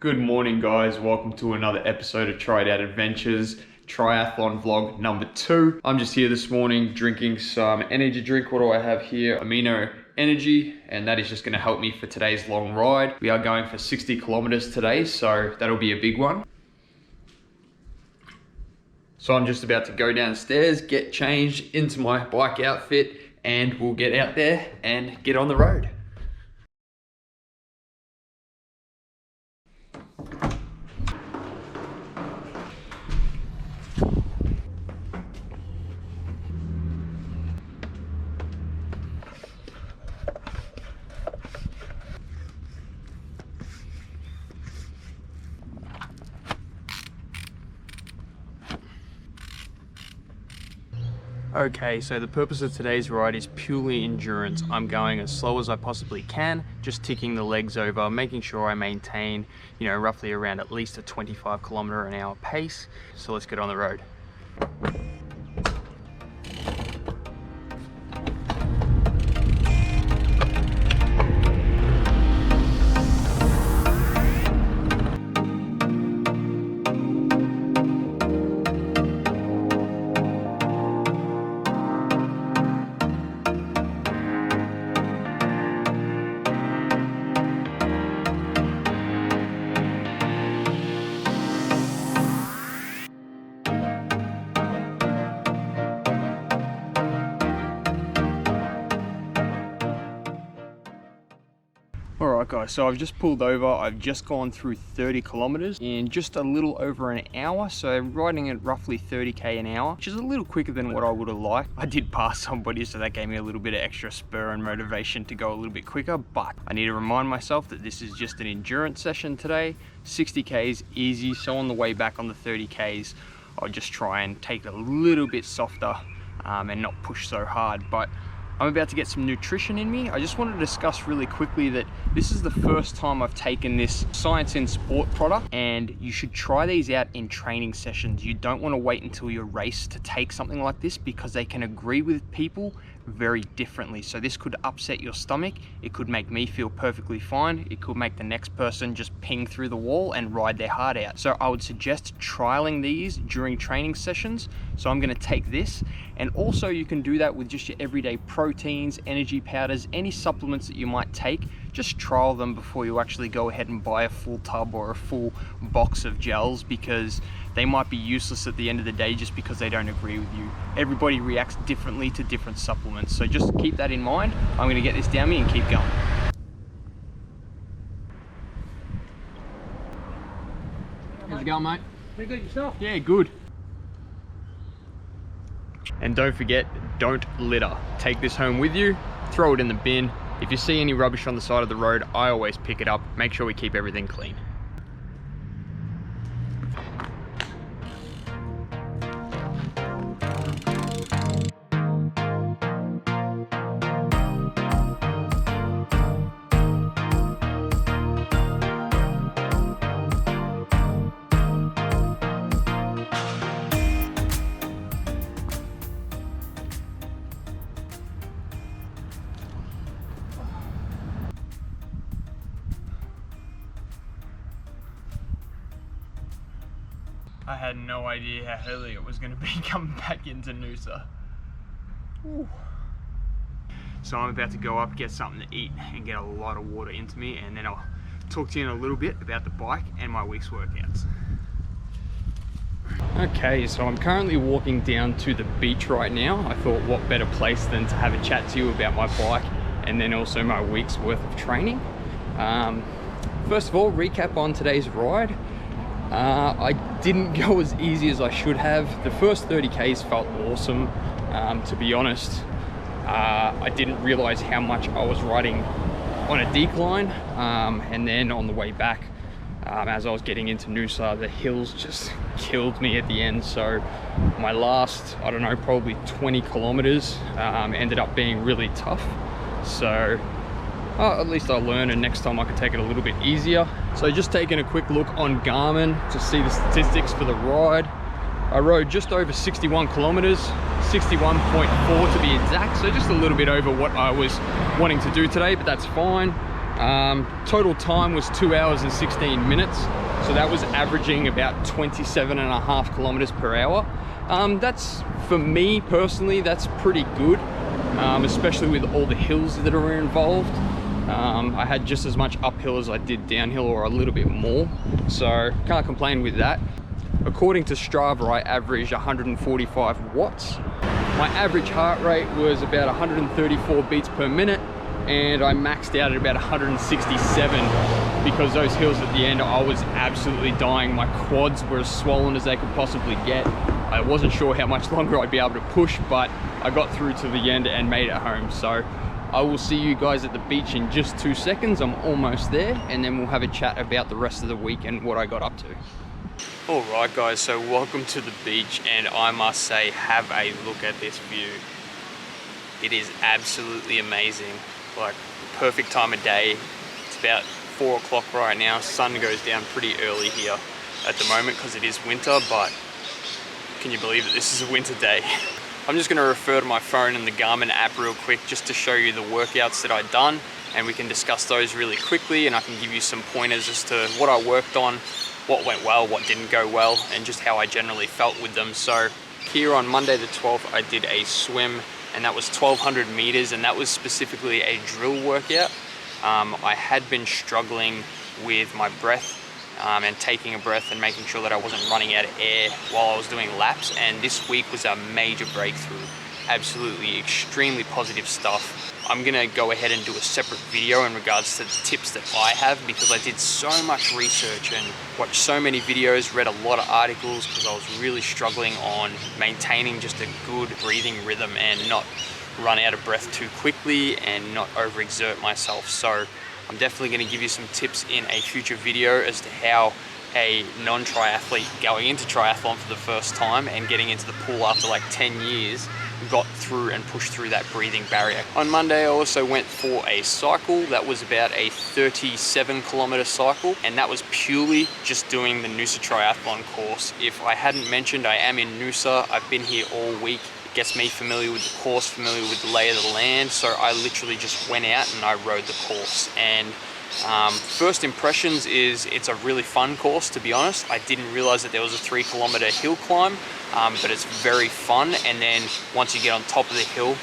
Good morning, guys. Welcome to another episode of Try It Out Adventures triathlon vlog number 2. I'm just here this morning drinking some energy drink. What do I have here? Amino Energy, and that is just going to help me for today's long ride. We are going for 60 kilometers today, so that'll be a big one. So I'm just about to go downstairs, get changed into my bike outfit, and we'll get out there and get on the road. Okay, so the purpose of today's ride is purely endurance. I'm going as slow as I possibly can, just ticking the legs over, making sure I maintain, roughly around at least a 25 kilometer an hour pace. So let's get on the road. Alright guys, so I've just pulled over. I've just gone through 30 kilometers in just a little over an hour, so riding at roughly 30k an hour, which is a little quicker than what I would have liked. I did pass somebody, so that gave me a little bit of extra spur and motivation to go a little bit quicker, but I need to remind myself that this is just an endurance session today. 60k's easy, so on the way back on the 30k's, I'll just try and take it a little bit softer and not push so hard. But I'm about to get some nutrition in me. I just wanted to discuss really quickly that this is the first time I've taken this Science in Sport product, and you should try these out in training sessions. You don't want to wait until your race to take something like this, because they can agree with people very differently. So this could upset your stomach. It could make me feel perfectly fine. It could make the next person just ping through the wall and ride their heart out. So I would suggest trialing these during training sessions. So I'm going to take this, and also you can do that with just your everyday proteins, energy powders, any supplements that you might take. Just trial them before you actually go ahead and buy a full tub or a full box of gels, because they might be useless at the end of the day just because they don't agree with you. Everybody reacts differently to different supplements, so just keep that in mind. I'm going to get this down me and keep going. How's it going, mate? Pretty good yourself? Yeah, good. And don't forget, don't litter. Take this home with you, throw it in the bin. If you see any rubbish on the side of the road, I always pick it up. Make sure we keep everything clean. I had no idea how early it was going to be coming back into Noosa. Ooh. So I'm about to go up, get something to eat, and get a lot of water into me, and then I'll talk to you in a little bit about the bike and my week's workouts. Okay, so I'm currently walking down to the beach right now. I thought what better place than to have a chat to you about my bike and then also my week's worth of training. First of all, recap on today's ride. I didn't go as easy as I should have. The first 30k's felt awesome. To be honest, I didn't realize how much I was riding on a decline, and then on the way back, as I was getting into Noosa, the hills just killed me at the end. So my last, I don't know, probably 20 kilometers ended up being really tough. So at least I learned, and next time I can take it a little bit easier. So just taking a quick look on Garmin to see the statistics for the ride. I rode just over 61 kilometers, 61.4 to be exact, so just a little bit over what I was wanting to do today, but that's fine. Total time was 2 hours and 16 minutes. So that was averaging about 27.5 kilometers per hour. That's, for me personally, that's pretty good, especially with all the hills that are involved. I had just as much uphill as I did downhill, or a little bit more, so can't complain with that. According to Strava, I averaged 145 watts. My average heart rate was about 134 beats per minute, and I maxed out at about 167 because those hills at the end, I was absolutely dying. My quads were as swollen as they could possibly get. I wasn't sure how much longer I'd be able to push, but I got through to the end and made it home. So I will see you guys at the beach in just 2 seconds. I'm almost there, and then we'll have a chat about the rest of the week and what I got up to. Alright guys, so welcome to the beach, and I must say, have a look at this view. It is absolutely amazing. Like, perfect time of day. It's about 4 o'clock right now. Sun goes down pretty early here at the moment because it is winter, but can you believe that this is a winter day? I'm just going to refer to my phone and the Garmin app real quick just to show you the workouts that I've done, and we can discuss those really quickly, and I can give you some pointers as to what I worked on, what went well, what didn't go well, and just how I generally felt with them. So here on Monday the 12th, I did a swim, and that was 1200 meters, and that was specifically a drill workout. I had been struggling with my breath and taking a breath and making sure that I wasn't running out of air while I was doing laps, and this week was a major breakthrough. Absolutely extremely positive stuff. I'm gonna go ahead and do a separate video in regards to the tips that I have, because I did so much research and watched so many videos, read a lot of articles, because I was really struggling on maintaining just a good breathing rhythm and not run out of breath too quickly and not overexert myself. So I'm definitely going to give you some tips in a future video as to how a non-triathlete going into triathlon for the first time and getting into the pool after like 10 years got through and pushed through that breathing barrier. On Monday I also went for a cycle. That was about a 37-kilometer cycle, and that was purely just doing the Noosa Triathlon course. If I hadn't mentioned, I am in Noosa. I've been here all week. It gets me familiar with the course, familiar with the lay of the land, so I literally just went out and I rode the course. And first impressions is it's a really fun course, to be honest. I didn't realize that there was a 3-kilometer hill climb, but it's very fun. And then once you get on top of the hill,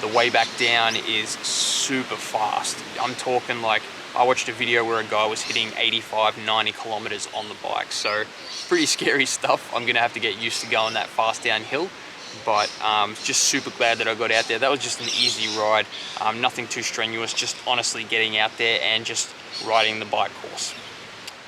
the way back down is super fast. I'm talking like, I watched a video where a guy was hitting 85, 90 kilometers on the bike. So pretty scary stuff. I'm gonna have to get used to going that fast downhill. But just super glad that I got out there. That was just an easy ride, nothing too strenuous, just honestly getting out there and just riding the bike course.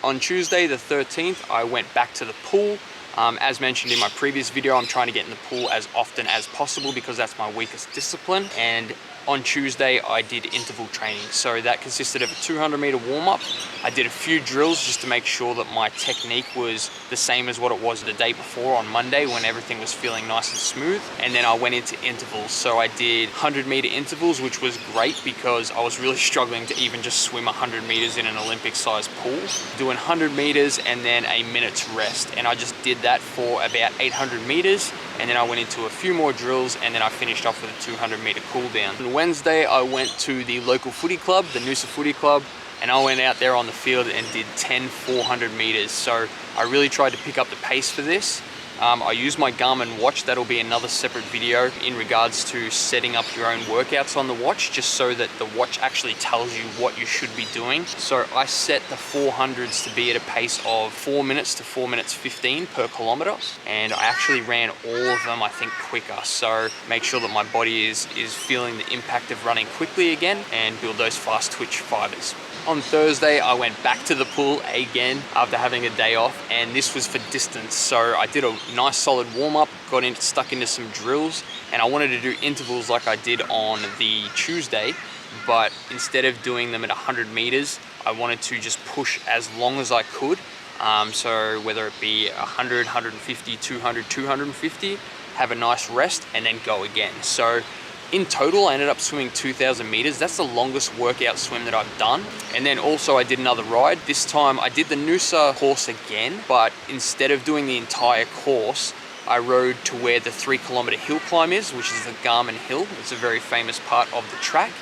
On Tuesday the 13th, I went back to the pool. As mentioned in my previous video, I'm trying to get in the pool as often as possible because that's my weakest discipline. And on Tuesday, I did interval training. So that consisted of a 200-meter warm-up. I did a few drills just to make sure that my technique was the same as what it was the day before on Monday when everything was feeling nice and smooth. And then I went into intervals. So I did 100-meter intervals, which was great because I was really struggling to even just swim 100 meters in an Olympic-sized pool. Doing 100 meters and then a minute's rest. And I just did that for about 800 meters. And then I went into a few more drills, and then I finished off with a 200-meter cool down. On Wednesday, I went to the local footy club, the Noosa Footy Club, and I went out there on the field and did 10 400 meters. So I really tried to pick up the pace for this. I used my Garmin watch. That'll be another separate video in regards to setting up your own workouts on the watch, just so that the watch actually tells you what you should be doing. So I set the 400s to be at a pace of 4 minutes to 4 minutes 15 per kilometer, and I actually ran all of them, I think, quicker. So make sure that my body is feeling the impact of running quickly again and build those fast twitch fibers. On Thursday, I went back to the pool again after having a day off, and this was for distance. So I did a nice solid warm-up, stuck into some drills, and I wanted to do intervals like I did on the Tuesday, but instead of doing them at 100 meters, I wanted to just push as long as I could. So whether it be 100, 150, 200, 250, have a nice rest, and then go again. So in total, I ended up swimming 2,000 meters. That's the longest workout swim that I've done. And then also I did another ride. This time I did the Noosa course again, but instead of doing the entire course, I rode to where the 3-kilometer hill climb is, which is the Garmin Hill. It's a very famous part of the track.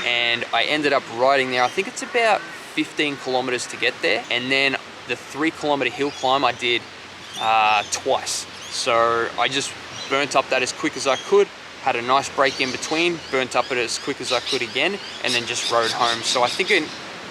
And I ended up riding there. I think it's about 15 kilometers to get there. And then the 3-kilometer hill climb I did twice. So I just burnt up that as quick as I could, had a nice break in between, burnt up it as quick as I could again, and then just rode home. So I think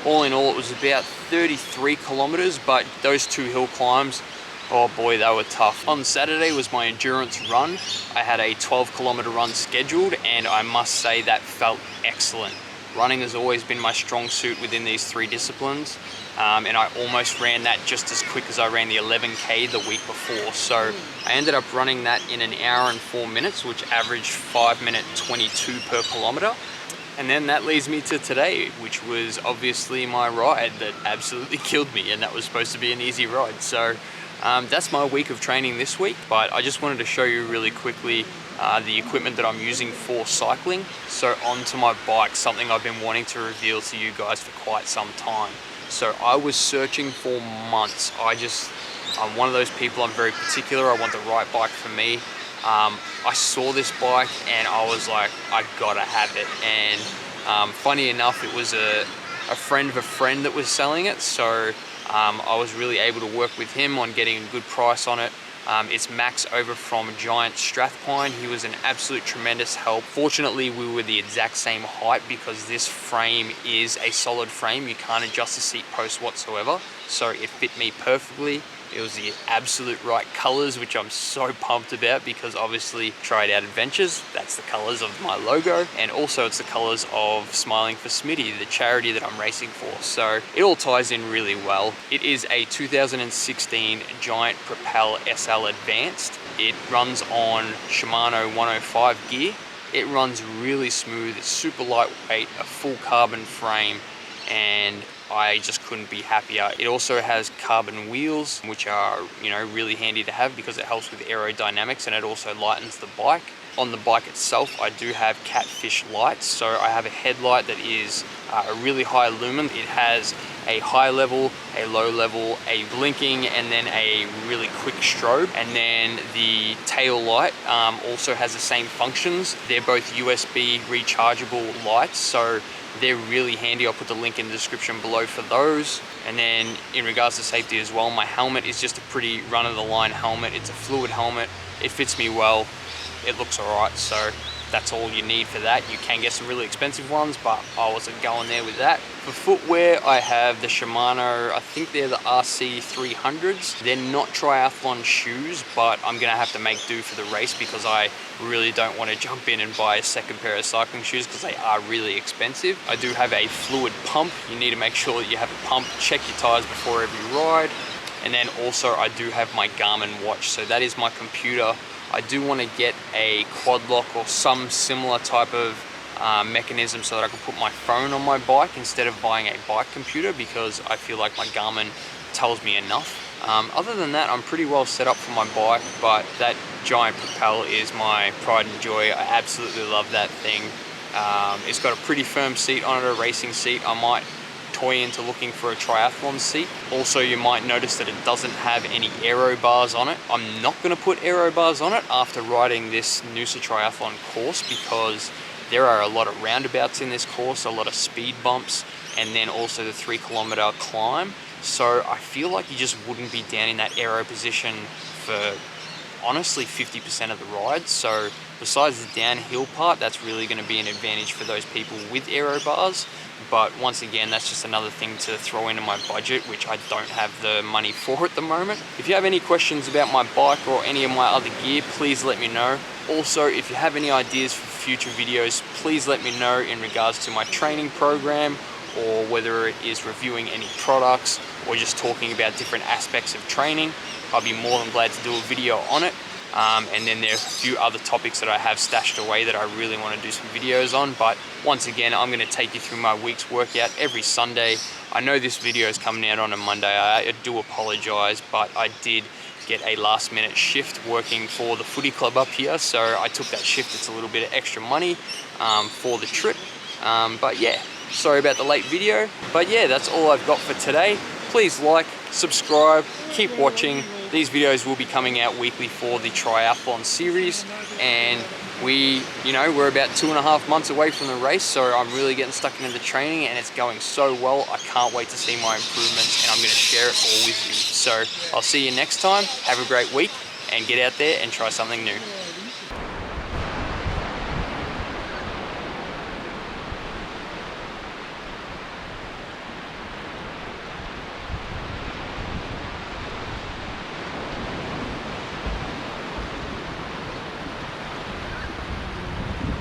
all in all, it was about 33 kilometers, but those 2 hill climbs, oh boy, they were tough. On Saturday was my endurance run. I had a 12-kilometer run scheduled, and I must say that felt excellent. Running has always been my strong suit within these 3 disciplines, and I almost ran that just as quick as I ran the 11K the week before. So I ended up running that in an hour and 4 minutes, which averaged 5:22 per kilometer. And then that leads me to today, which was obviously my ride that absolutely killed me, and that was supposed to be an easy ride. So that's my week of training this week, but I just wanted to show you really quickly the equipment that I'm using for cycling. So onto my bike, something I've been wanting to reveal to you guys for quite some time. So I was searching for months. I'm one of those people, I'm very particular. I want the right bike for me. I saw this bike and I was like, I gotta have it. And funny enough, it was a friend of a friend that was selling it. So I was really able to work with him on getting a good price on it. It's Max over from Giant Strathpine. He was an absolute tremendous help. Fortunately, we were the exact same height because this frame is a solid frame. You can't adjust the seat post whatsoever. So it fit me perfectly. It was the absolute right colors, which I'm so pumped about because obviously Tried Out Adventures, that's the colors of my logo. And also it's the colors of Smiling for Smitty, the charity that I'm racing for. So it all ties in really well. It is a 2016 Giant Propel SL Advanced. It runs on Shimano 105 gear. It runs really smooth, it's super lightweight, a full carbon frame, and I just couldn't be happier. It also has carbon wheels, which are, really handy to have because it helps with aerodynamics and it also lightens the bike. On the bike itself, I do have Catfish lights. So I have a headlight that is a really high lumen. It has a high level, a low level, a blinking, and then a really quick strobe. And then the tail light also has the same functions. They're both USB rechargeable lights, so they're really handy. I'll put the link in the description below for those. And then in regards to safety as well, my helmet is just a pretty run-of-the-line helmet. It's a fluid helmet. It fits me well. It looks alright, so that's all you need for that. You can get some really expensive ones, but I wasn't going there with that. For footwear, I have the Shimano, I think they're the RC 300s. They're not triathlon shoes, but I'm gonna have to make do for the race because I really don't want to jump in and buy a second pair of cycling shoes because they are really expensive. I do have a fluid pump. You need to make sure that you have a pump, check your tires before every ride. And then also I do have my Garmin watch. So that is my computer. I do want to get a quad lock or some similar type of mechanism so that I can put my phone on my bike instead of buying a bike computer because I feel like my Garmin tells me enough. Other than that, I'm pretty well set up for my bike, but that Giant Propel is my pride and joy. I absolutely love that thing. It's got a pretty firm seat on it, a racing seat. I might toy into looking for a triathlon seat. Also, you might notice that it doesn't have any aero bars on it. I'm not going to put aero bars on it after riding this Noosa Triathlon course because there are a lot of roundabouts in this course, a lot of speed bumps, and then also the 3-kilometer climb. So I feel like you just wouldn't be down in that aero position for honestly 50% of the ride. So besides the downhill part, that's really going to be an advantage for those people with aero bars. But once again, that's just another thing to throw into my budget, which I don't have the money for at the moment. If you have any questions about my bike or any of my other gear, please let me know. Also, if you have any ideas for future videos, please let me know in regards to my training program, or whether it is reviewing any products or just talking about different aspects of training. I'll be more than glad to do a video on it. And then there's a few other topics that I have stashed away that I really want to do some videos on. But once again, I'm going to take you through my week's workout every Sunday. I know this video is coming out on a Monday. I do apologize, but I did get a last minute shift working for the footy club up here. So I took that shift. It's a little bit of extra money for the trip. But yeah, sorry about the late video. But yeah, that's all I've got for today. Please like, subscribe, keep watching. These videos will be coming out weekly for the triathlon series, and we're about 2.5 months away from the race, so I'm really getting stuck into the training and it's going so well. I can't wait to see my improvements, and I'm going to share it all with you. So I'll see you next time. Have a great week and get out there and try something new.